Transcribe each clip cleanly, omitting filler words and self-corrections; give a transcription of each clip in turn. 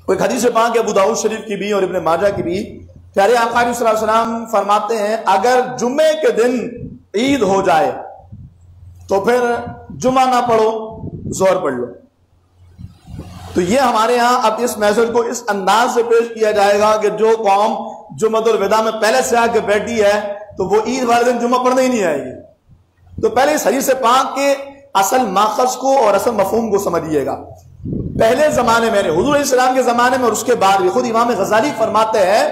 کوئی حدیث پاک ابو داؤد شریف کی بھی اور ابن ماجہ کی بھی، پیارے آقا صلی اللہ علیہ وسلم فرماتے ہیں اگر جمعے کے دن عید ہو جائے تو پھر جمعہ نہ پڑھو، ظہر پڑھ لو۔ تو یہ ہمارے ہاں اب اس میسج کو اس انداز سے پیش کیا جائے گا کہ جو قوم جمعۃ الوداع میں پہلے سے آ کے بیٹھی ہے تو وہ عید والے دن جمعہ پڑھنے ہی نہیں آئے گی۔ تو پہلے اس حدیث پاک کے اصل ماخذ کو اور اصل مفہوم کو سمجھیے گا۔ پہلے زمانے میں حضور علیہ السلام کے زمانے میں اور اس کے بعد بھی، خود امام غزالی فرماتے ہیں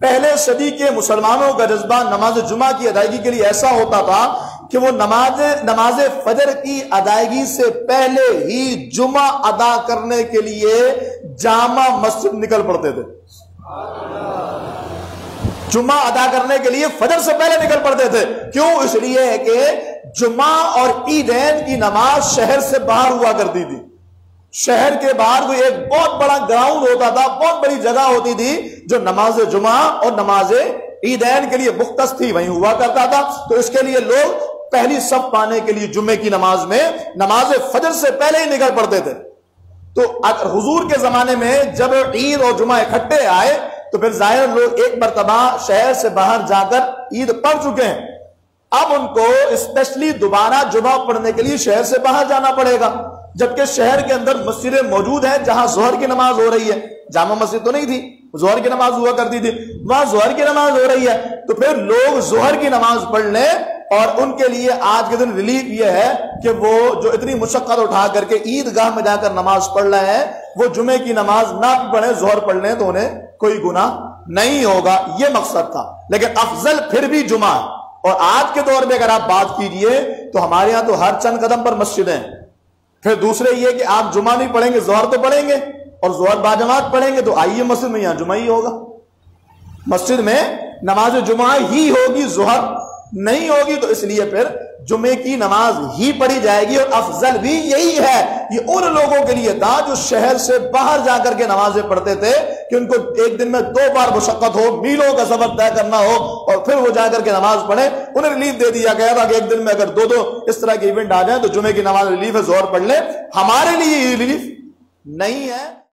پہلے صدی کے مسلمانوں کا جذبہ نماز جمعہ کی ادائیگی کے لیے ایسا ہوتا تھا کہ وہ نماز فجر کی ادائیگی سے پہلے ہی جمعہ ادا کرنے کے لیے جامع مسجد نکل پڑتے تھے۔ جمعہ ادا کرنے کے لیے فجر سے پہلے نکل پڑتے تھے۔ کیوں؟ اس لیے ہے کہ جمعہ اور عیدین کی نماز شہر سے باہر ہوا کرتی تھی۔ شہر کے باہر کوئی ایک بہت بڑا گراؤنڈ ہوتا تھا، بہت بڑی جگہ ہوتی تھی جو نماز جمعہ اور نماز عیدین کے لیے مختص تھی، وہیں ہوا کرتا تھا۔ تو اس کے لیے لوگ پہلی صف پانے کے لیے جمعے کی نماز میں نماز فجر سے پہلے ہی نکل پڑتے تھے۔ تو حضور کے زمانے میں جب عید اور جمعہ اکٹھے آئے تو پھر ظاہر لوگ ایک مرتبہ شہر سے باہر جا کر عید پڑھ چکے ہیں، اب ان کو اسپیشلی دوبارہ جمعہ پڑھنے کے لیے شہر سے باہر جانا پڑے گا، جبکہ شہر کے اندر مسجدیں موجود ہیں جہاں ظہر کی نماز ہو رہی ہے۔ جامع مسجد تو نہیں تھی، ظہر کی نماز ہوا کرتی تھی، وہاں ظہر کی نماز ہو رہی ہے، تو پھر لوگ ظہر کی نماز پڑھ لیں۔ اور ان کے لیے آج کے دن ریلیف یہ ہے کہ وہ جو اتنی مشقت اٹھا کر کے عیدگاہ میں جا کر نماز پڑھ رہے ہیں، وہ جمعے کی نماز نہ پڑھیں، ظہر پڑھ لیں تو انہیں کوئی گناہ نہیں ہوگا۔ یہ مقصد تھا، لیکن افضل پھر بھی جمعہ ہے۔ اور آج کے دور میں اگر آپ بات کیجئے تو ہمارے ہاں تو ہر چند قدم پر مسجدیں ہیں۔ پھر دوسرے یہ کہ آپ جمعہ نہیں پڑھیں گے، ظہر تو پڑھیں گے، اور ظہر باجماعت پڑھیں گے تو آئیے مسجد میں، یہاں جمعہ ہی ہوگا۔ مسجد میں نماز جمعہ ہی ہوگی، ظہر نہیں ہوگی، تو اس لیے پھر جمعے کی نماز ہی پڑھی جائے گی۔ اور افضل بھی یہی ہے۔ یہ ان لوگوں کے لیے تھا جو شہر سے باہر جا کر کے نمازیں پڑھتے تھے کہ ان کو ایک دن میں 2 بار مشقت ہو، میلوں کا سفر طے کرنا ہو اور پھر وہ جا کر کے نماز پڑھیں۔ انہیں ریلیف دے دیا گیا تھا کہ ایک دن میں اگر 2 اس طرح کے ایونٹ آ جائیں تو جمعے کی نماز ریلیف ہے، ظہر پڑھ لیں۔ ہمارے لیے یہ ریلیف نہیں ہے۔